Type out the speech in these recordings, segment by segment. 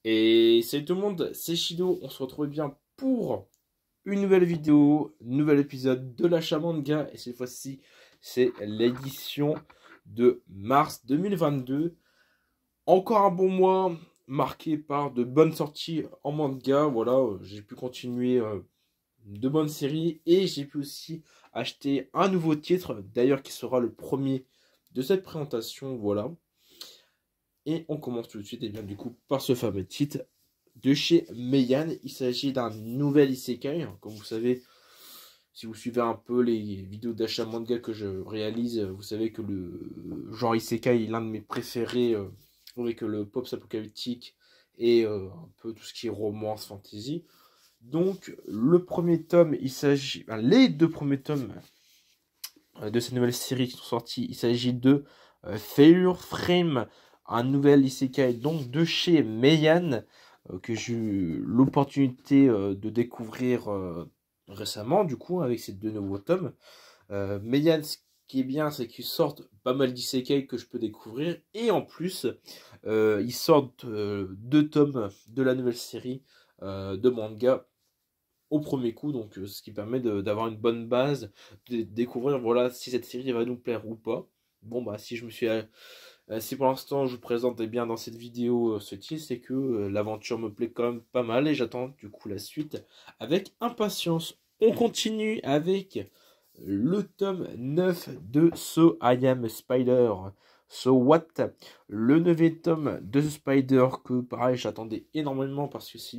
Et salut tout le monde, c'est Shido, on se retrouve bien pour une nouvelle vidéo, nouvel épisode de l'achat manga. Et cette fois-ci, c'est l'édition de mars 2022. Encore un bon mois marqué par de bonnes sorties en manga. Voilà, j'ai pu continuer de bonnes séries et j'ai pu aussi acheter un nouveau titre, d'ailleurs qui sera le premier de cette présentation. Voilà. Et on commence tout de suite, et bien du coup, par ce fameux titre de chez Meian. Il s'agit d'un nouvel isekai. Comme vous savez, si vous suivez un peu les vidéos d'achat manga que je réalise, vous savez que le genre isekai est l'un de mes préférés, avec le pop apocalyptique et un peu tout ce qui est romance, fantasy. Donc, le premier tome, il s'agit... Enfin, les deux premiers tomes de cette nouvelle série qui sont sortis, il s'agit de Failure Frame, un nouvel isekai donc de chez Meian, que j'ai eu l'opportunité de découvrir récemment, du coup, avec ces deux nouveaux tomes. Meian, ce qui est bien, c'est qu'ils sortent pas mal d'isekai que je peux découvrir, et en plus, ils sortent deux tomes de la nouvelle série de manga au premier coup, donc ce qui permet d'avoir une bonne base, de découvrir voilà si cette série va nous plaire ou pas. Bon bah si je me suis si pour l'instant je vous présente bien dans cette vidéo ce titre, c'est que l'aventure me plaît quand même pas mal et j'attends du coup la suite avec impatience. On continue avec le tome 9 de So I Am Spider. So What, le 9e tome de The Spider, que pareil j'attendais énormément parce que c'est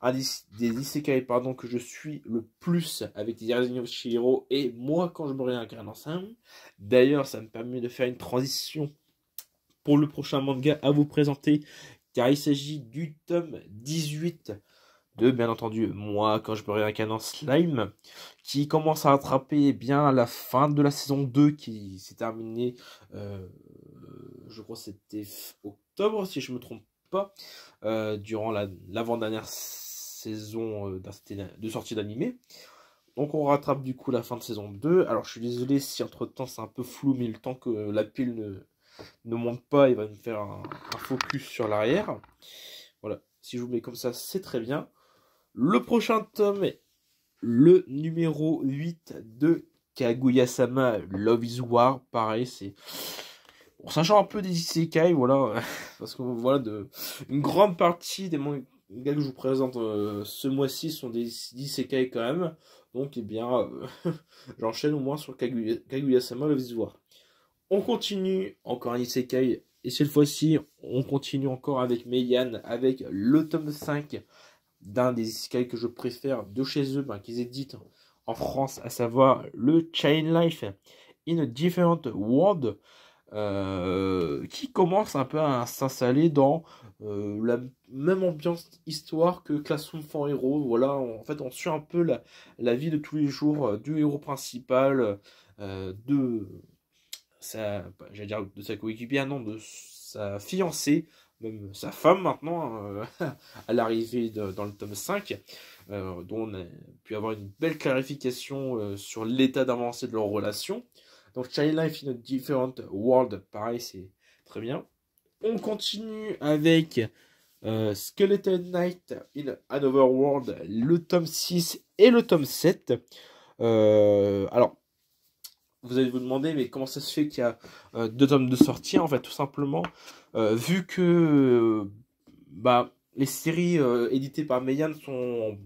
un des isekai pardon, que je suis le plus avec les Yakuza Shihiro et moi quand je me réincarne ensemble. D'ailleurs ça me permet de faire une transition pour le prochain manga à vous présenter, car il s'agit du tome 18 de, bien entendu, moi, quand je me réincarne en slime, qui commence à rattraper bien à la fin de la saison 2, qui s'est terminée, je crois que c'était octobre, si je ne me trompe pas, durant l'avant-dernière saison de sortie d'animé. Donc on rattrape du coup la fin de saison 2. Alors je suis désolé si entre-temps c'est un peu flou, mais le temps que la pile ne monte pas, il va me faire un focus sur l'arrière. Voilà, si je vous mets comme ça, c'est très bien. Le prochain tome est le numéro 8 de Kaguya-sama Love is War. Pareil, c'est... Bon, sachant un peu des isekai, voilà, parce que voilà, une grande partie des mangas que je vous présente ce mois-ci sont des isekai quand même. Donc, eh bien, j'enchaîne au moins sur Kaguya-sama Love is War. On continue, encore un isekai, et cette fois-ci, on continue encore avec Meian, avec le tome 5 d'un des isekai que je préfère de chez eux, qu'ils éditent en France, à savoir le Chain Life in a Different World, qui commence un peu à s'installer dans la même ambiance histoire que Classroom for Hero. Voilà, en fait, on suit un peu la vie de tous les jours du héros principal, de j'allais dire de sa coéquipière, non, de sa fiancée, même sa femme maintenant, à l'arrivée dans le tome 5, dont on a pu avoir une belle clarification sur l'état d'avancée de leur relation. Donc Child Life in a Different World, pareil, c'est très bien. On continue avec Skeleton Knight in Another World, le tome 6 et le tome 7. Alors, vous allez vous demander, mais comment ça se fait qu'il y a deux tomes de sortie? En fait, tout simplement, vu que les séries éditées par Meian sont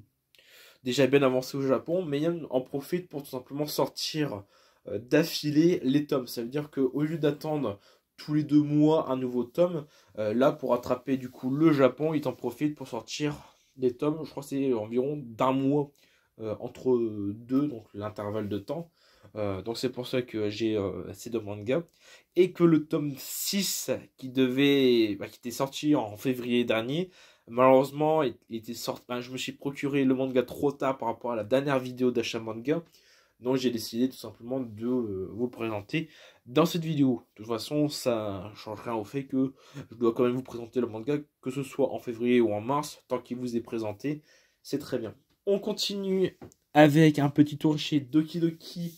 déjà bien avancées au Japon, Meian en profite pour tout simplement sortir d'affilée les tomes. Ça veut dire qu'au lieu d'attendre tous les 2 mois un nouveau tome, là, pour attraper du coup le Japon, il en profite pour sortir des tomes. Je crois que c'est environ d'un mois entre deux, donc l'intervalle de temps. Donc c'est pour ça que j'ai ces deux mangas. Et que le tome 6 qui était sorti en février dernier, malheureusement il était sorti, je me suis procuré le manga trop tard par rapport à la dernière vidéo d'achat manga. Donc j'ai décidé tout simplement de vous le présenter dans cette vidéo. De toute façon, ça ne change rien au fait que je dois quand même vous présenter le manga, que ce soit en février ou en mars, tant qu'il vous est présenté, c'est très bien. On continue avec un petit tour chez Doki Doki.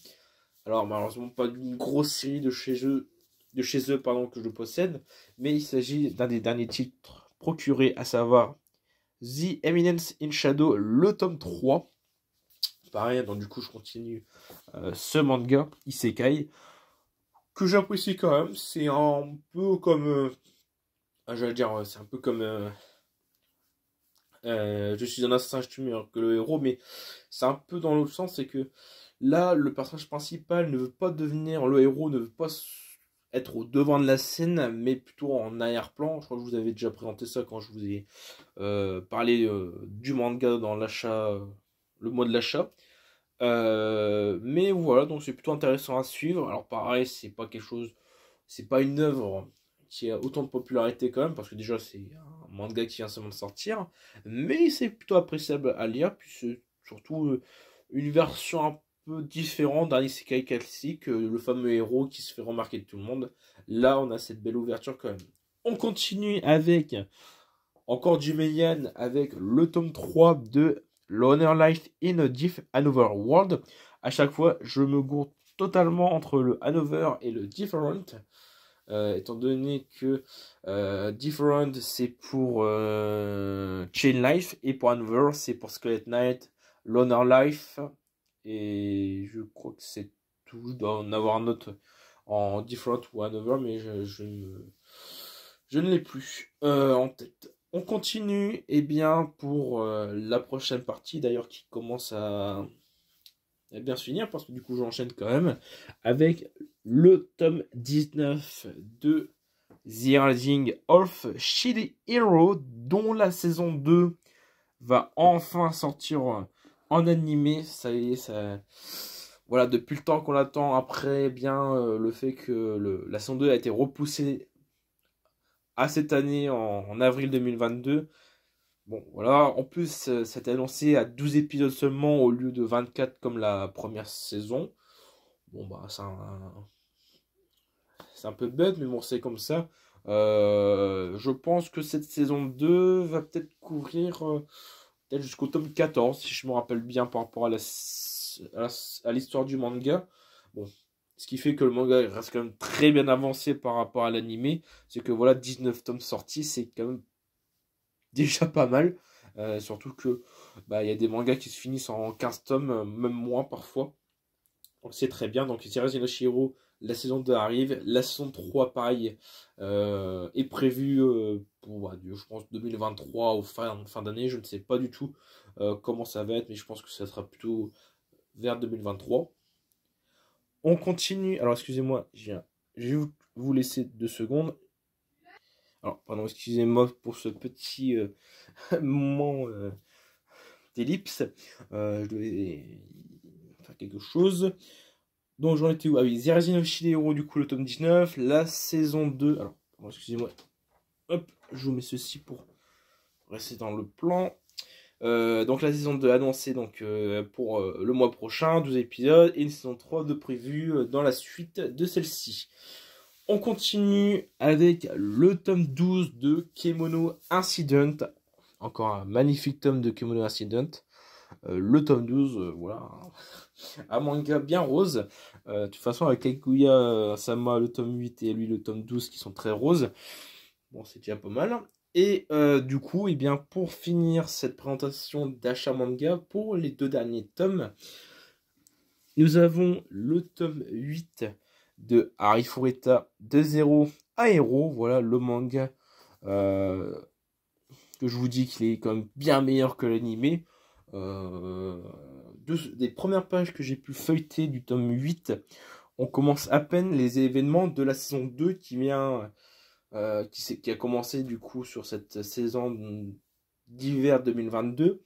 Alors malheureusement pas d'une grosse série de chez eux pardon, que je possède, mais il s'agit d'un des derniers titres procurer, à savoir The Eminence in Shadow, le tome 3. Pareil, donc du coup je continue ce manga Isekai que j'apprécie quand même. C'est un peu comme j'allais dire, c'est un peu comme je suis un assassin, je tue meilleur que le héros, mais c'est un peu dans l'autre sens, c'est que là le personnage principal ne veut pas devenir le héros, ne veut pas être au devant de la scène, mais plutôt en arrière-plan. Je crois que je vous avais déjà présenté ça quand je vous ai parlé du manga dans l'achat, le mois de l'achat. Mais voilà, donc c'est plutôt intéressant à suivre. Alors pareil, c'est pas quelque chose, c'est pas une œuvre qui a autant de popularité quand même, parce que déjà c'est un manga qui vient seulement de sortir, mais c'est plutôt appréciable à lire, puis c'est surtout une version un peu différente d'un isekai classique, le fameux héros qui se fait remarquer de tout le monde. Là, on a cette belle ouverture quand même. On continue avec encore du Meian, avec le tome 3 de Loner Life in a Another World. À chaque fois, je me gourde totalement entre le Another et le Different. Étant donné que Different c'est pour Chain Life et pour Another c'est pour Skelet Knight, Loner Life, et je crois que c'est tout. Je dois en avoir un autre en Different ou Another, mais je ne l'ai plus en tête. On continue, et bien pour la prochaine partie d'ailleurs qui commence à bien se finir, parce que du coup j'enchaîne quand même avec le tome 19 de The Rising of Shield Hero, dont la saison 2 va enfin sortir en animé. Ça y est, ça... Voilà, depuis le temps qu'on l'attend, après bien le fait que la saison 2 a été repoussée à cette année en avril 2022. Bon, voilà, en plus, c'était annoncé à 12 épisodes seulement au lieu de 24 comme la première saison. Bon, bah, c'est un peu bête, mais bon, c'est comme ça. Je pense que cette saison 2 va peut-être couvrir peut-être jusqu'au tome 14, si je me rappelle bien, par rapport à l'histoire du manga. Bon, ce qui fait que le manga reste quand même très bien avancé par rapport à l'animé. C'est que voilà, 19 tomes sortis, c'est quand même déjà pas mal. Surtout que bah, y a des mangas qui se finissent en 15 tomes, même moins parfois. Donc c'est très bien. Donc Zero no Shiro, la saison 2 arrive. La saison 3, pareil, est prévue pour, bah, je pense, 2023 ou fin d'année. Je ne sais pas du tout comment ça va être, mais je pense que ça sera plutôt vers 2023. On continue. Alors excusez-moi, je vais vous laisser 2 secondes. Alors, pardon, excusez-moi pour ce petit moment d'ellipse. Je devais faire quelque chose. Donc, j'en étais où? Ah oui, Zerazin of Shidehiro, du coup, le tome 19. La saison 2. Alors, excusez-moi. Hop, je vous mets ceci pour rester dans le plan. Donc, la saison 2 annoncée donc, pour le mois prochain, 12 épisodes. Et une saison 3 de prévue dans la suite de celle-ci. On continue avec le tome 12 de Kemono Incident. Encore un magnifique tome de Kemono Incident. Le tome 12, voilà, un manga bien rose. De toute façon, avec Kaguya Sama, le tome 8, et lui, le tome 12, qui sont très roses. Bon, c'est déjà pas mal. Et du coup, eh bien, pour finir cette présentation d'achat manga, pour les 2 derniers tomes, nous avons le tome 8 de Hari Fureta, de 0 à Hero. Voilà le manga que je vous dis qu'il est quand même bien meilleur que l'animé. Des premières pages que j'ai pu feuilleter du tome 8, on commence à peine les événements de la saison 2 qui a commencé du coup sur cette saison d'hiver 2022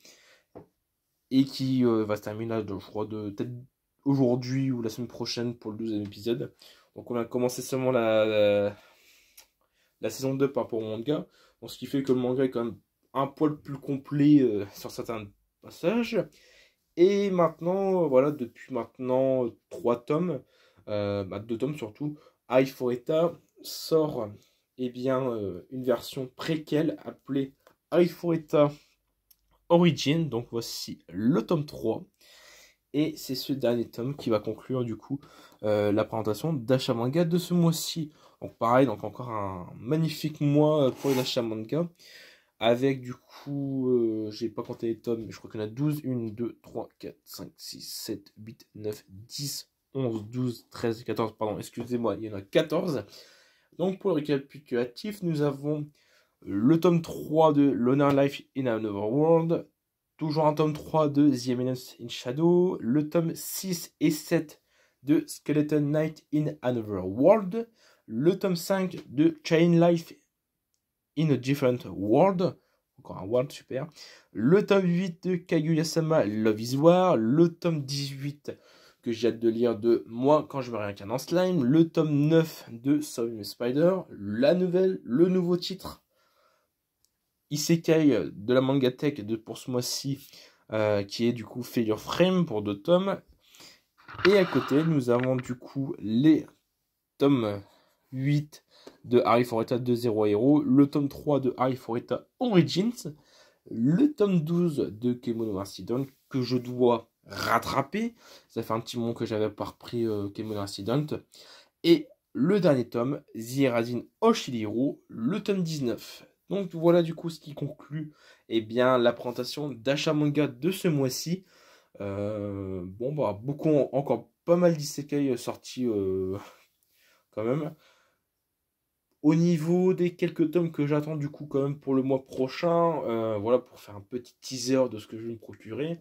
et qui va se terminer, je crois, peut-être aujourd'hui ou la semaine prochaine pour le 12e épisode. Donc on a commencé seulement la saison 2 par rapport au manga. Donc, ce qui fait que le manga est quand même un poil plus complet sur certains passages. Et maintenant, voilà, depuis maintenant 3 tomes, 2 tomes surtout, Hari Fureta sort eh bien, une version préquelle appelée Hari Fureta Origin. Donc voici le tome 3. Et c'est ce dernier tome qui va conclure du coup la présentation d'achat manga de ce mois-ci. Donc pareil, donc encore un magnifique mois pour les achats manga. Avec du coup, j'ai pas compté les tomes, mais je crois qu'il y en a 12. 1, 2, 3, 4, 5, 6, 7, 8, 9, 10, 11, 12, 13, 14, pardon, excusez-moi, il y en a 14. Donc pour le récapitulatif, nous avons le tome 3 de Loner Life in Another World, toujours un tome 3 de The Eminence in Shadow, le tome 6 et 7 de Skeleton Knight in Another World, le tome 5 de Chain Life in a Different World, encore un world, super, le tome 8 de Kaguya-sama Love is War, le tome 18 que j'ai hâte de lire de Moi quand je me réincarne en slime, le tome 9 de Soul Spider, la nouvelle, le nouveau titre Isekai de la Mangatech pour ce mois-ci, qui est du coup Failure Frame pour 2 tomes. Et à côté, nous avons du coup les tomes 8 de Harry Foreta 2.0 Hero, le tome 3 de Harry Foreta Origins, le tome 12 de Kemono Incident que je dois rattraper. Ça fait un petit moment que j'avais pas repris Kemono Incident. Et le dernier tome, The Erasin Oshihiro, le tome 19. Donc voilà du coup ce qui conclut la présentation d'achat manga de ce mois-ci. Bon bah beaucoup, encore pas mal d'isekai sortis quand même. Au niveau des quelques tomes que j'attends du coup quand même pour le mois prochain, voilà pour faire un petit teaser de ce que je vais me procurer.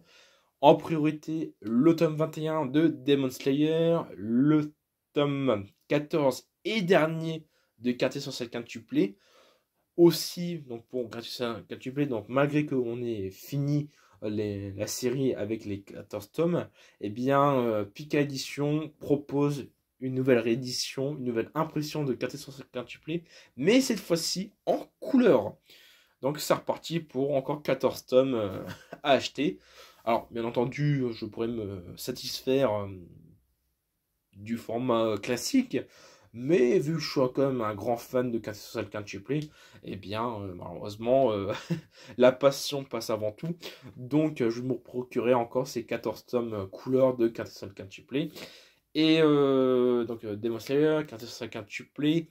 En priorité, le tome 21 de Demon Slayer, le tome 14 et dernier de Quartier Social Quintuplé. Aussi, donc pour Quartier Social Quintuplé, donc malgré qu'on ait fini la série avec les 14 tomes, Pika Edition propose une nouvelle réédition, une nouvelle impression de Quartier Social Quintuplé, mais cette fois-ci en couleur. Donc c'est reparti pour encore 14 tomes à acheter. Alors, bien entendu, je pourrais me satisfaire du format classique, mais vu que je suis quand même un grand fan de Quartier Social Quintuplé, malheureusement, la passion passe avant tout. Donc, je me procurerai encore ces 14 tomes couleur de Quartier Social Quintuplé. Et donc, Demon Slayer, Quartier Social Quintuplé.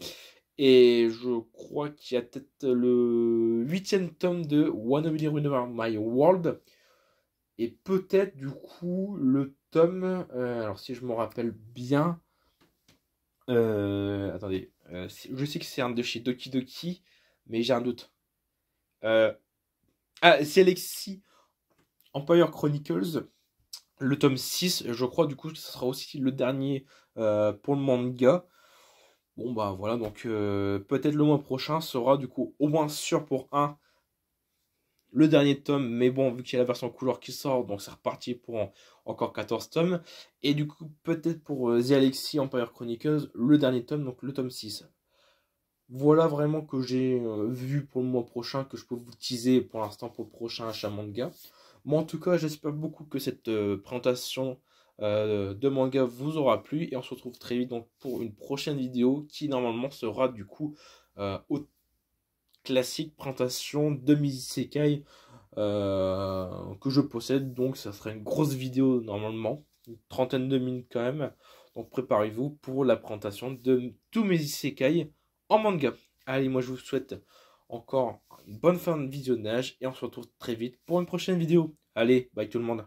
Et je crois qu'il y a peut-être le 8e tome de One of the Universe My World. Et peut-être du coup le tome, alors si je me rappelle bien, attendez, je sais que c'est un de chez Doki Doki, mais j'ai un doute. C'est Alexis Empire Chronicles, le tome 6, je crois du coup ce sera aussi le dernier pour le manga. Bon bah voilà, donc peut-être le mois prochain sera du coup au moins sûr pour le dernier tome, mais bon, vu qu'il y a la version couleur qui sort, donc c'est reparti pour encore 14 tomes. Et du coup, peut-être pour The Alexis Empire Chronicles, le dernier tome, donc le tome 6. Voilà vraiment que j'ai vu pour le mois prochain, que je peux vous teaser pour l'instant pour le prochain achat manga. Moi, en tout cas, j'espère beaucoup que cette présentation de manga vous aura plu. Et on se retrouve très vite donc, pour une prochaine vidéo qui normalement sera du coup au classique présentation de mes isekai que je possède. Donc ça serait une grosse vidéo normalement, une trentaine de minutes quand même. Donc préparez-vous pour la présentation de tous mes isekai en manga. Allez, moi je vous souhaite encore une bonne fin de visionnage et on se retrouve très vite pour une prochaine vidéo. Allez, bye tout le monde.